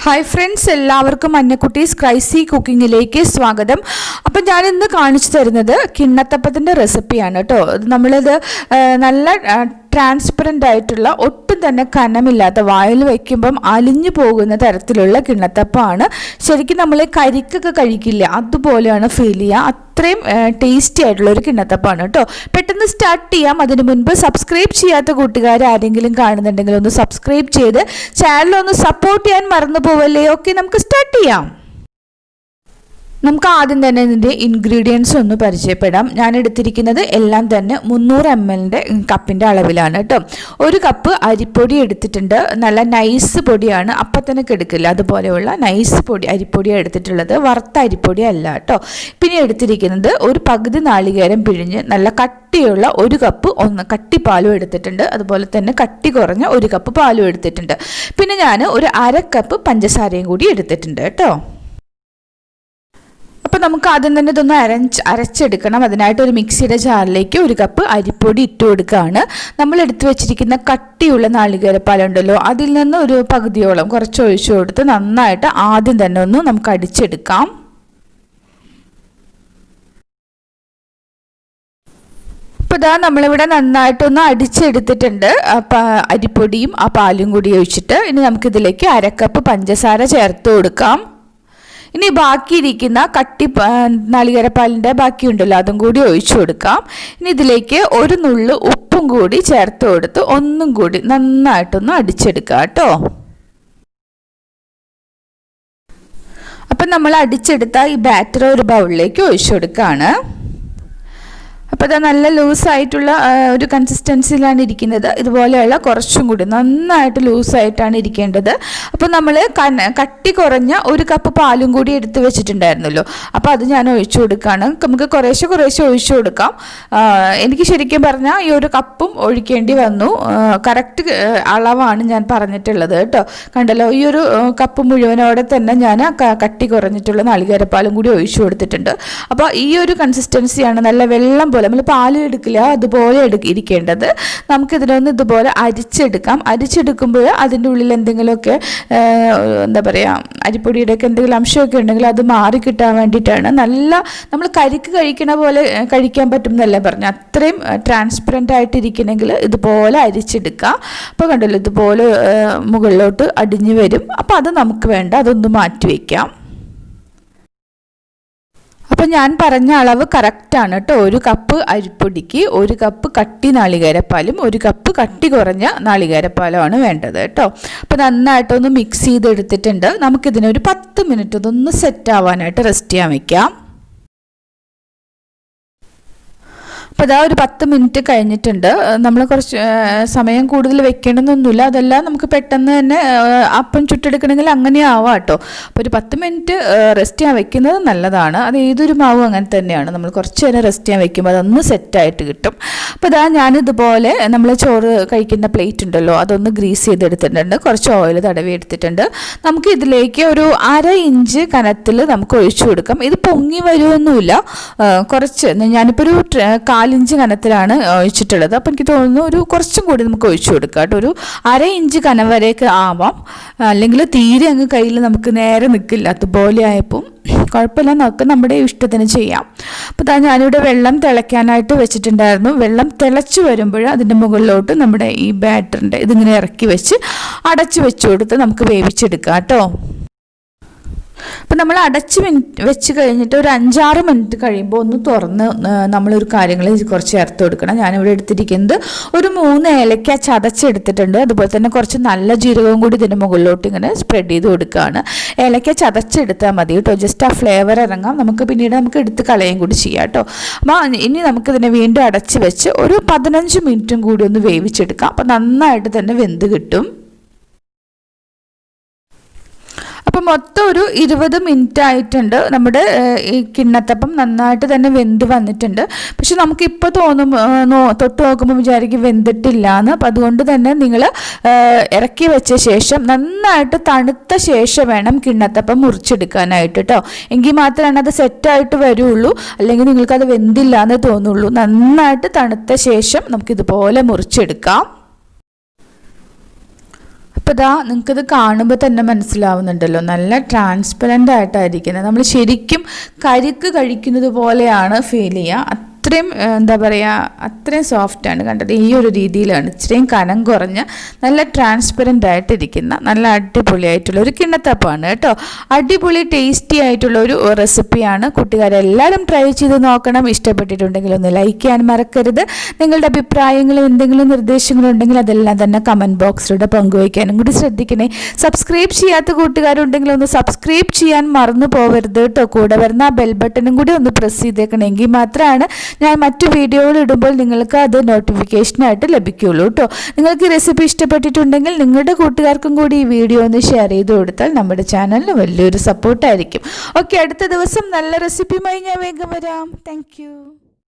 Hi friends, എല്ലാവർക്കും അന്നക്കുട്ടീസ് crazy കുക്കിങ്ങിലേക്ക് സ്വാഗതം. അപ്പം ഞാനിന്ന് കാണിച്ചു തരുന്നത് കിണ്ണത്തപ്പത്തിൻ്റെ റെസിപ്പിയാണ് കേട്ടോ. നമ്മളിത് നല്ല ട്രാൻസ്പെറൻ്റ് ആയിട്ടുള്ള, ഒട്ടും തന്നെ കനമില്ലാത്ത, വായിൽ വയ്ക്കുമ്പം അലിഞ്ഞു പോകുന്ന തരത്തിലുള്ള കിണ്ണത്തപ്പമാണ്. ശരിക്കും നമ്മൾ കരിക്കൊക്കെ കഴിക്കില്ല, അതുപോലെയാണ് ഫീൽ ചെയ്യുക. അത്രയും ടേസ്റ്റി ആയിട്ടുള്ള ഒരു കിണ്ണത്തപ്പമാണ് കേട്ടോ. പെട്ടെന്ന് സ്റ്റാർട്ട് ചെയ്യാം. അതിന് മുൻപ് സബ്സ്ക്രൈബ് ചെയ്യാത്ത കൂട്ടുകാർ ആരെങ്കിലും കാണുന്നുണ്ടെങ്കിൽ ഒന്ന് സബ്സ്ക്രൈബ് ചെയ്ത് ചാനലൊന്ന് സപ്പോർട്ട് ചെയ്യാൻ മറന്നു പോവല്ലേ. ഓക്കെ, നമുക്ക് സ്റ്റാർട്ട് ചെയ്യാം. നമുക്ക് ആദ്യം തന്നെ ഇതിൻ്റെ ഇൻഗ്രീഡിയൻസ് ഒന്ന് പരിചയപ്പെടാം. ഞാൻ എടുത്തിരിക്കുന്നത് എല്ലാം തന്നെ 300 ml കപ്പിൻ്റെ അളവിലാണ് കേട്ടോ. 1 കപ്പ് അരിപ്പൊടി എടുത്തിട്ടുണ്ട്. നല്ല നൈസ് പൊടിയാണ്, അപ്പം തന്നെ കെടുക്കില്ല, അതുപോലെയുള്ള നൈസ് പൊടി അരിപ്പൊടിയാണ് എടുത്തിട്ടുള്ളത്. വറുത്ത അരിപ്പൊടി അല്ല കേട്ടോ. പിന്നെ എടുത്തിരിക്കുന്നത് ഒരു പകുതി നാളികേരം പിഴിഞ്ഞ് നല്ല കട്ടിയുള്ള 1 കപ്പ് കട്ടിപ്പാലും എടുത്തിട്ടുണ്ട്. അതുപോലെ തന്നെ കട്ടി കുറഞ്ഞ 1 കപ്പ് പാലും എടുത്തിട്ടുണ്ട്. പിന്നെ ഞാൻ ഒരു 1/2 കപ്പ് പഞ്ചസാരയും കൂടി എടുത്തിട്ടുണ്ട് കേട്ടോ. അപ്പോൾ നമുക്ക് ആദ്യം തന്നെ ഇതൊന്ന് അരച്ചെടുക്കണം. അതിനായിട്ട് ഒരു മിക്സിയുടെ ജാറിലേക്ക് 1 കപ്പ് അരിപ്പൊടി ഇട്ട് കൊടുക്കുകയാണ്. നമ്മൾ എടുത്തു വെച്ചിരിക്കുന്ന കട്ടിയുള്ള നാളികേരപ്പാലുണ്ടല്ലോ, അതിൽ നിന്ന് ഒരു പകുതിയോളം കുറച്ച് ഒഴിച്ചു കൊടുത്ത് നന്നായിട്ട് ആദ്യം തന്നെ ഒന്ന് നമുക്ക് അടിച്ചെടുക്കാം. അപ്പോൾ ഇതാ നമ്മളിവിടെ നന്നായിട്ടൊന്ന് അടിച്ചെടുത്തിട്ടുണ്ട്. അരിപ്പൊടിയും ആ പാലും കൂടി ഒഴിച്ചിട്ട് ഇനി നമുക്കിതിലേക്ക് 1/2 കപ്പ് പഞ്ചസാര ചേർത്ത് കൊടുക്കാം. ഇനി ബാക്കിയിരിക്കുന്ന നാളികേരപ്പാലിൻ്റെ ബാക്കിയുണ്ടല്ലോ, അതും കൂടി ഒഴിച്ചു കൊടുക്കാം. ഇനി ഇതിലേക്ക് 1 നുള്ള് ഉപ്പും കൂടി ചേർത്ത് കൊടുത്ത് ഒന്നും കൂടി നന്നായിട്ടൊന്ന് അടിച്ചെടുക്കുക കേട്ടോ. അപ്പം നമ്മൾ അടിച്ചെടുത്ത ഈ ബാറ്റർ ഒരു ബൗളിലേക്ക് ഒഴിച്ചു കൊടുക്കുകയാണ്. അപ്പോൾ അത് നല്ല ലൂസായിട്ടുള്ള ഒരു കൺസിസ്റ്റൻസിയിലാണ് ഇരിക്കുന്നത്. ഇതുപോലെയുള്ള കുറച്ചും കൂടി നന്നായിട്ട് ലൂസായിട്ടാണ് ഇരിക്കേണ്ടത്. അപ്പോൾ നമ്മൾ കട്ടി കുറഞ്ഞ 1 കപ്പ് പാലും കൂടി എടുത്ത് വെച്ചിട്ടുണ്ടായിരുന്നല്ലോ, അപ്പോൾ അത് ഞാൻ ഒഴിച്ചു കൊടുക്കുകയാണ്. നമുക്ക് കുറേശ്ശെ ഒഴിച്ചു കൊടുക്കാം. എനിക്ക് ശരിക്കും പറഞ്ഞാൽ ഈ 1 കപ്പും ഒഴിക്കേണ്ടി വന്നു. കറക്റ്റ് അളവാണ് ഞാൻ പറഞ്ഞിട്ടുള്ളത് കേട്ടോ. കണ്ടല്ലോ, ഈ 1 കപ്പ് മുഴുവനോടെ തന്നെ ഞാൻ കട്ടി കുറഞ്ഞിട്ടുള്ള നാളികേരപ്പാലും കൂടി ഒഴിച്ചു കൊടുത്തിട്ടുണ്ട്. അപ്പോൾ ഈ ഒരു കൺസിസ്റ്റൻസിയാണ്, നല്ല വെള്ളം പോലെ, നമ്മൾ പാൽ എടുക്കില്ല അതുപോലെ ഇരിക്കേണ്ടത്. നമുക്കിതിനൊന്ന് ഇതുപോലെ അരിച്ചെടുക്കാം. അരിച്ചെടുക്കുമ്പോൾ അതിൻ്റെ ഉള്ളിൽ എന്തെങ്കിലുമൊക്കെ എന്താ പറയുക, അരിപ്പൊടിയുടെയൊക്കെ എന്തെങ്കിലും അംശമൊക്കെ ഉണ്ടെങ്കിൽ അത് മാറി കിട്ടാൻ വേണ്ടിയിട്ടാണ്. നല്ല നമ്മൾ കരിക്ക് കഴിക്കണ പോലെ കഴിക്കാൻ പറ്റും എന്നല്ല പറഞ്ഞു, അത്രയും ട്രാൻസ്പെറൻ്റ് ആയിട്ടിരിക്കണമെങ്കിൽ ഇതുപോലെ അരിച്ചെടുക്കുക. അപ്പോൾ കണ്ടല്ലോ, ഇതുപോലെ മുകളിലോട്ട് അടിഞ്ഞു വരും. അപ്പോൾ അത് നമുക്ക് വേണ്ട, അതൊന്ന് മാറ്റി വയ്ക്കാം. അപ്പോൾ ഞാൻ പറഞ്ഞ അളവ് കറക്റ്റാണ് കേട്ടോ. 1 കപ്പ് അരിപ്പൊടിക്ക് 1 കപ്പ് കട്ടി നാളികേരപ്പാലും 1 കപ്പ് കട്ടി കുറഞ്ഞ നാളികേരപ്പാലുമാണ് വേണ്ടത് കേട്ടോ. അപ്പോൾ നന്നായിട്ടൊന്ന് മിക്സ് ചെയ്തെടുത്തിട്ടുണ്ട്. നമുക്കിതിനൊരു 10 മിനിറ്റ് ഇതൊന്ന് സെറ്റ് ആവാനായിട്ട് റെസ്റ്റ് ചെയ്യാൻ വയ്ക്കാം. അപ്പോൾ അതാ ഒരു 10 മിനിറ്റ് കഴിഞ്ഞിട്ടുണ്ട്. നമ്മൾ കുറച്ച് സമയം കൂടുതൽ വെക്കണമെന്നൊന്നുമില്ല, അതെല്ലാം നമുക്ക് പെട്ടെന്ന് തന്നെ അപ്പം ചുട്ടെടുക്കണമെങ്കിൽ അങ്ങനെ ആവാം കേട്ടോ. അപ്പോൾ ഒരു 10 മിനിറ്റ് റെസ്റ്റ് ചെയ്യാൻ വെക്കുന്നത് നല്ലതാണ്. അത് ഏതൊരു മാവും അങ്ങനെ തന്നെയാണ്, നമ്മൾ കുറച്ച് നേരം റെസ്റ്റ് ചെയ്യാൻ വെക്കുമ്പോൾ അതൊന്ന് സെറ്റായിട്ട് കിട്ടും. അപ്പോൾ ഇതാ ഞാനിതുപോലെ നമ്മൾ ചോറ് കഴിക്കുന്ന പ്ലേറ്റ് ഉണ്ടല്ലോ, അതൊന്ന് ഗ്രീസ് ചെയ്തെടുത്തിട്ടുണ്ട്. കുറച്ച് ഓയിൽ തടവി എടുത്തിട്ടുണ്ട്. നമുക്ക് ഇതിലേക്ക് ഒരു 1/2 ഇഞ്ച് കനത്തിൽ നമുക്ക് ഒഴിച്ചു കൊടുക്കാം. ഇത് പൊങ്ങി വരുമൊന്നുമില്ല, കുറച്ച് ഞാനിപ്പോൾ ഒരു 1/4 ഇഞ്ച് കനത്തിലാണ് ഒഴിച്ചിട്ടുള്ളത്. അപ്പോൾ എനിക്ക് തോന്നുന്നു ഒരു കുറച്ചും കൂടി നമുക്ക് ഒഴിച്ചു കൊടുക്കാം കേട്ടോ. ഒരു 1/2 ഇഞ്ച് കനം വരെയൊക്കെ ആവാം, അല്ലെങ്കിൽ തീരെ അങ്ങ് കയ്യിൽ നമുക്ക് നേരെ നിൽക്കില്ല. അതുപോലെ ആയപ്പോൾ കുഴപ്പമില്ല, നമുക്ക് നമ്മുടെ ഇഷ്ടത്തിന് ചെയ്യാം. അപ്പോൾ ഞാനിവിടെ വെള്ളം തിളയ്ക്കാനായിട്ട് വെച്ചിട്ടുണ്ടായിരുന്നു. വെള്ളം തിളച്ച് വരുമ്പോൾ അതിൻ്റെ മുകളിലോട്ട് നമ്മുടെ ഈ ബാറ്ററിൻ്റെ ഇതിങ്ങനെ ഇറക്കി വെച്ച് അടച്ച് വെച്ച് കൊടുത്ത് നമുക്ക് വേവിച്ചെടുക്കാം കേട്ടോ. അപ്പം നമ്മൾ അടച്ച് വെച്ച് കഴിഞ്ഞിട്ട് ഒരു 5-6 മിനിറ്റ് കഴിയുമ്പോൾ ഒന്ന് തുറന്ന് നമ്മളൊരു കാര്യങ്ങൾ കുറച്ച് ചേർത്ത് കൊടുക്കണം. ഞാനിവിടെ എടുത്തിരിക്കുന്നത് ഒരു 3 ഏലക്ക ചതച്ചെടുത്തിട്ടുണ്ട്. അതുപോലെ തന്നെ കുറച്ച് നല്ല ജീരകവും കൂടി ഇതിൻ്റെ മുകളിലോട്ട് ഇങ്ങനെ സ്പ്രെഡ് ചെയ്ത് കൊടുക്കുകയാണ്. ഏലക്ക ചതച്ചെടുത്താൽ മതി കേട്ടോ, ജസ്റ്റ് ആ ഫ്ലേവർ ഇറങ്ങാം. നമുക്ക് പിന്നീട് നമുക്ക് എടുത്ത് കളയും കൂടി ചെയ്യാം കേട്ടോ. അപ്പോൾ ഇനി നമുക്കിതിനെ വീണ്ടും അടച്ച് വെച്ച് ഒരു 15 മിനിറ്റും കൂടി ഒന്ന് വേവിച്ചെടുക്കാം. അപ്പോൾ നന്നായിട്ട് തന്നെ വെന്ത് കിട്ടും. അപ്പോൾ മൊത്തം ഒരു 20 മിനിറ്റ് ആയിട്ടുണ്ട്. നമ്മുടെ ഈ കിണ്ണത്തപ്പം നന്നായിട്ട് തന്നെ വെന്ത് വന്നിട്ടുണ്ട്. പക്ഷെ നമുക്കിപ്പോൾ തൊട്ട് നോക്കുമ്പോൾ വിചാരിക്കും വെന്തിട്ടില്ല എന്ന്. അപ്പം അതുകൊണ്ട് തന്നെ നിങ്ങൾ ഇറക്കി വെച്ച ശേഷം നന്നായിട്ട് തണുത്ത ശേഷം വേണം കിണ്ണത്തപ്പം മുറിച്ചെടുക്കാനായിട്ട് കേട്ടോ. എങ്കിൽ മാത്രമാണ് അത് സെറ്റായിട്ട് വരുള്ളൂ, അല്ലെങ്കിൽ നിങ്ങൾക്കത് വെന്തില്ല എന്ന് തോന്നുള്ളൂ. നന്നായിട്ട് തണുത്ത ശേഷം നമുക്കിതുപോലെ മുറിച്ചെടുക്കാം. അപ്പോൾ ഇതാ നിങ്ങൾക്കിത് കാണുമ്പോൾ തന്നെ മനസ്സിലാവുന്നുണ്ടല്ലോ, നല്ല ട്രാൻസ്പെറൻ്റ് ആയിട്ടായിരിക്കുന്നത്. നമ്മൾ ശരിക്കും കരിക്ക് കഴിക്കുന്നത് പോലെയാണ് ഫീൽ ചെയ്യുക. അത്രയും എന്താ പറയുക, അത്രയും സോഫ്റ്റാണ്. കണ്ടത് ഈ ഒരു രീതിയിലാണ്, ഇത്രയും കനം കുറഞ്ഞ നല്ല ട്രാൻസ്പെറൻ്റ് ആയിട്ടിരിക്കുന്ന നല്ല അടിപൊളിയായിട്ടുള്ള ഒരു കിണ്ണത്തപ്പമാണ് കേട്ടോ. അടിപൊളി ടേസ്റ്റി ആയിട്ടുള്ള ഒരു റെസിപ്പിയാണ്. കൂട്ടുകാരെല്ലാവരും ട്രൈ ചെയ്ത് നോക്കണം. ഇഷ്ടപ്പെട്ടിട്ടുണ്ടെങ്കിൽ ഒന്ന് ലൈക്ക് ചെയ്യാൻ മറക്കരുത്. നിങ്ങളുടെ അഭിപ്രായങ്ങളും എന്തെങ്കിലും നിർദ്ദേശങ്ങളും ഉണ്ടെങ്കിൽ അതെല്ലാം തന്നെ കമൻറ്റ് ബോക്സിലൂടെ പങ്കുവയ്ക്കാനും കൂടി ശ്രദ്ധിക്കണേ. സബ്സ്ക്രൈബ് ചെയ്യാത്ത കൂട്ടുകാരുണ്ടെങ്കിൽ ഒന്ന് സബ്സ്ക്രൈബ് ചെയ്യാൻ മറന്നു പോകരുത് കേട്ടോ. കൂടെ വരുന്ന ആ ബെൽ ബട്ടണും കൂടി ഒന്ന് പ്രസ് ചെയ്തേക്കണമെങ്കിൽ മാത്രമാണ് ഞാൻ മറ്റു വീഡിയോകൾ ഇടുമ്പോൾ നിങ്ങൾക്ക് അത് നോട്ടിഫിക്കേഷനായിട്ട് ലഭിക്കുകയുള്ളൂ കേട്ടോ. നിങ്ങൾക്ക് ഈ റെസിപ്പി ഇഷ്ടപ്പെട്ടിട്ടുണ്ടെങ്കിൽ നിങ്ങളുടെ കൂട്ടുകാർക്കും കൂടി ഈ വീഡിയോ ഒന്ന് ഷെയർ ചെയ്ത് കൊടുത്താൽ നമ്മുടെ ചാനലിന് വലിയൊരു സപ്പോർട്ടായിരിക്കും. ഓക്കെ, അടുത്ത ദിവസം നല്ല റെസിപ്പിയുമായി ഞാൻ വേഗം വരാം. താങ്ക്